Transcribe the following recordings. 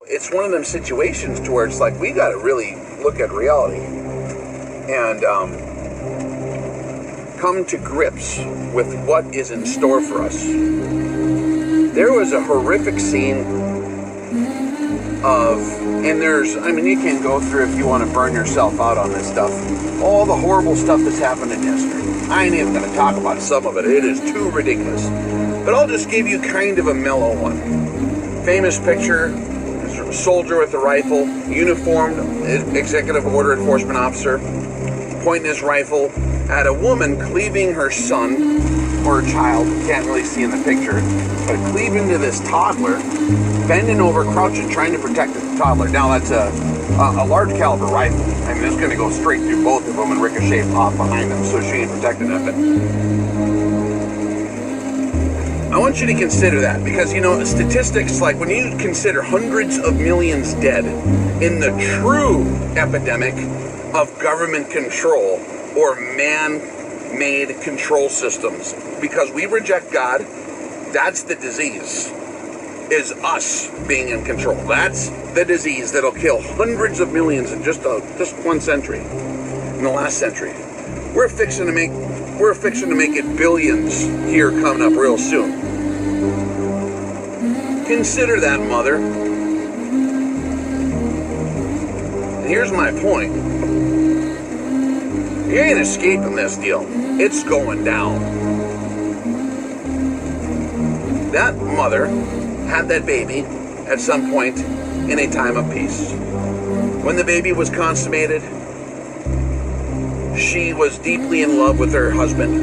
It's one of them situations to where it's like we got to really look at reality and come to grips with what is in store for us. There was a horrific scene you can go through if you want to burn yourself out on this stuff. All the horrible stuff that's happened in history. I ain't even going to talk about some of it. It is too ridiculous. But I'll just give you kind of a mellow one. Famous picture, soldier with a rifle, uniformed executive order enforcement officer, pointing his rifle at a woman cleaving her son or a child, can't really see in the picture, but cleaving to this toddler, bending over, crouching, trying to protect the toddler. Now that's a large caliber rifle. I mean, it's going to go straight through both of them and ricochet off behind them, so she ain't protecting nothing. I want you to consider that because, statistics, like when you consider hundreds of millions dead in the true epidemic of government control or man-made control systems, because we reject God, that's the disease, is us being in control. That's the disease that'll kill hundreds of millions in just one century, in the last century. We're fixing to make it billions here coming up real soon. Consider that, mother. And here's my point. You ain't escaping this deal. It's going down. That mother had that baby at some point in a time of peace. When the baby was consummated, she was deeply in love with her husband,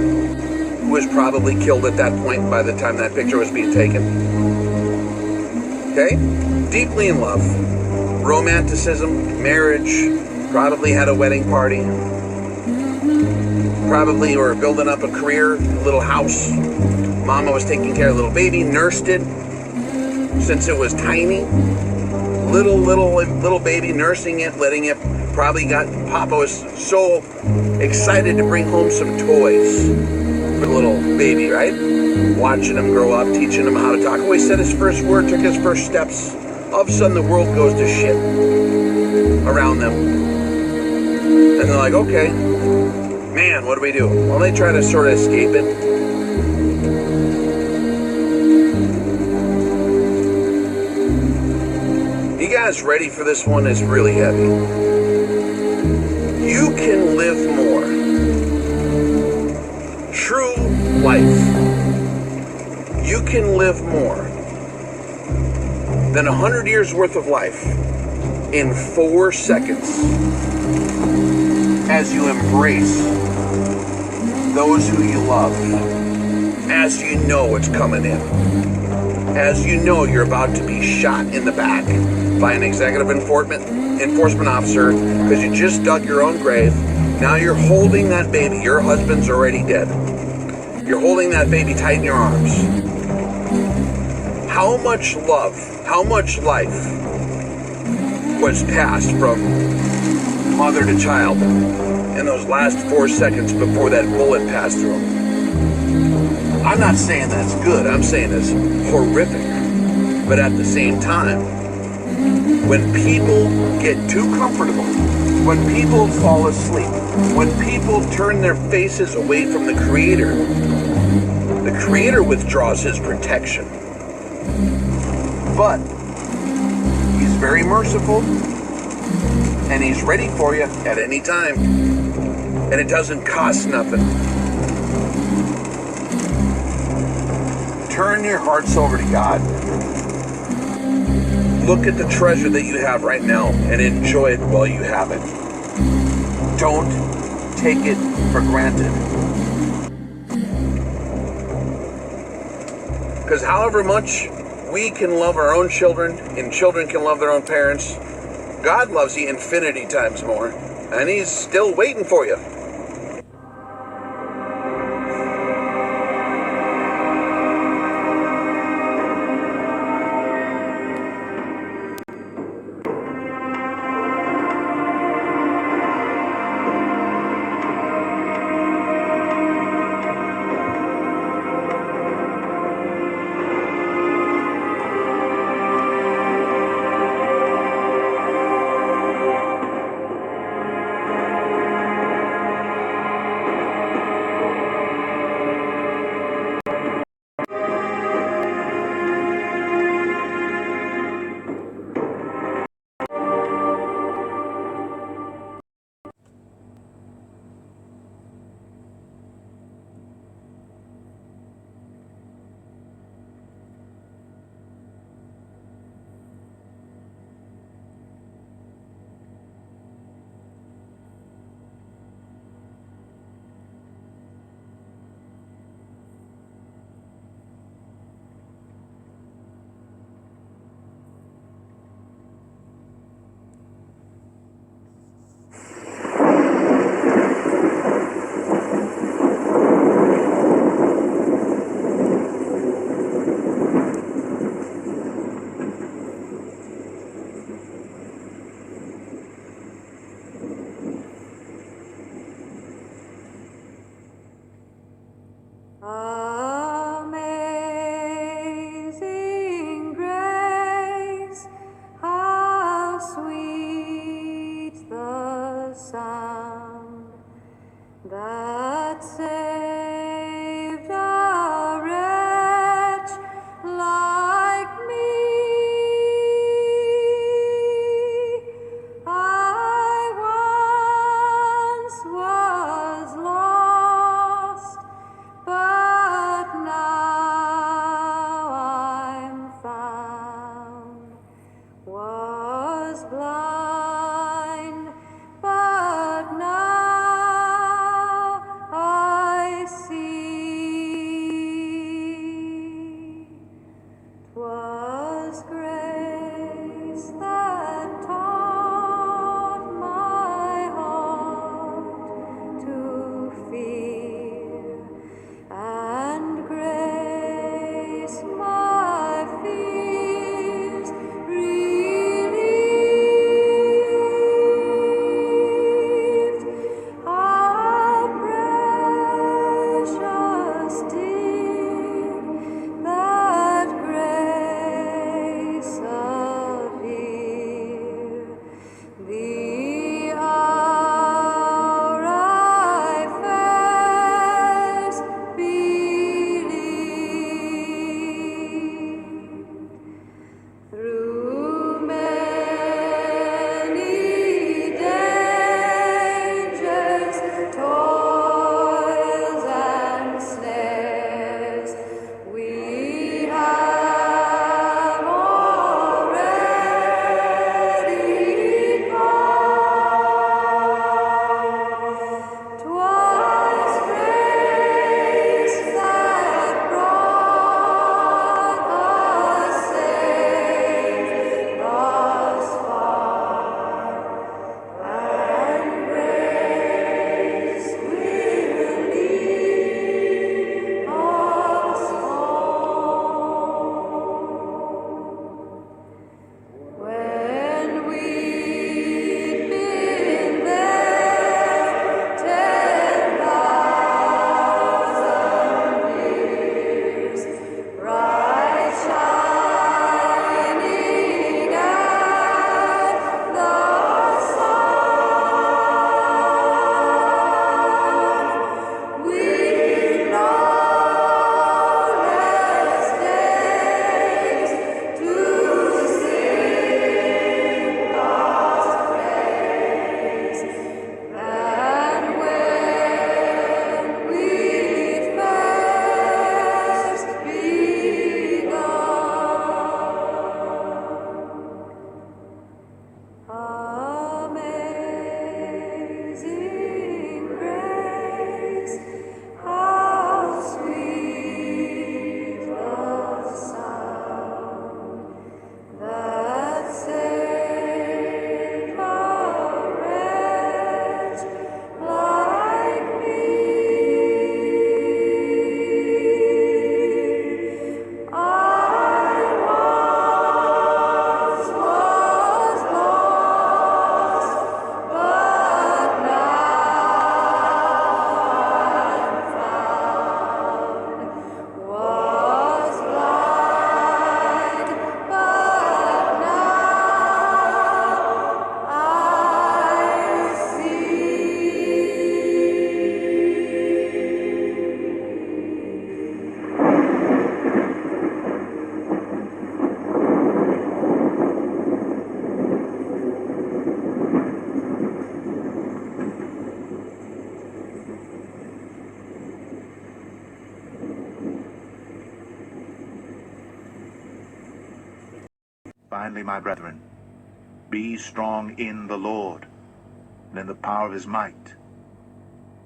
who was probably killed at that point by the time that picture was being taken. Okay? Deeply in love. Romanticism, marriage, probably had a wedding party. Probably were building up a career, a little house. Mama was taking care of the little baby, nursed it since it was tiny. Little baby, nursing it, letting it, Papa was so excited to bring home some toys for the little baby, right? Watching him grow up, teaching him how to talk. Oh, he said his first word, took his first steps. All of a sudden the world goes to shit around them. And they're like, okay, man, what do we do? Well, they try to sort of escape it. You guys ready for this one? It's really heavy. You can live more. True life. You can live more than 100 years worth of life in 4 seconds as you embrace those who you love, as you know it's coming in, as you know you're about to be shot in the back by an executive enforcement officer because you just dug your own grave. Now you're holding that baby. Your husband's already dead. You're holding that baby tight in your arms. How much love, how much life was passed from mother to child in those last 4 seconds before that bullet passed through him? I'm not saying that's good. I'm saying it's horrific. But at the same time, when people get too comfortable, when people fall asleep, when people turn their faces away from the Creator withdraws His protection. But He's very merciful, and He's ready for you at any time. And it doesn't cost nothing. Turn your hearts over to God. Look at the treasure that you have right now and enjoy it while you have it. Don't take it for granted. Because however much we can love our own children and children can love their own parents, God loves you infinity times more. And He's still waiting for you. blind, but now I see. 'Twas grace that taught my heart to fear, and grace my fears relieved. How precious did that grace appear, the hour I first believed. Through many dangers, toils, and snares, we have already gone. 'Twas grace that brought us safe thus far, and grace will lead us home. When we'd been there 10,000 years, bright shining as the sun, we'd no less days to sing God's praise than when we'd first begun. Amazing grace, how sweet the sound that saved a wretch like me. I once was lost, but now I'm found. Was blind, but now I see. Finally, my brethren, be strong in the Lord, and in the power of his might.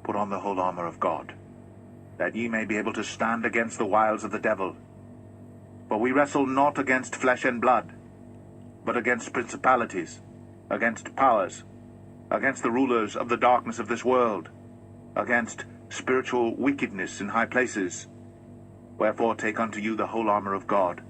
Put on the whole armor of God, that ye may be able to stand against the wiles of the devil. For we wrestle not against flesh and blood, but against principalities, against powers, against the rulers of the darkness of this world, against spiritual wickedness in high places. Wherefore take unto you the whole armor of God,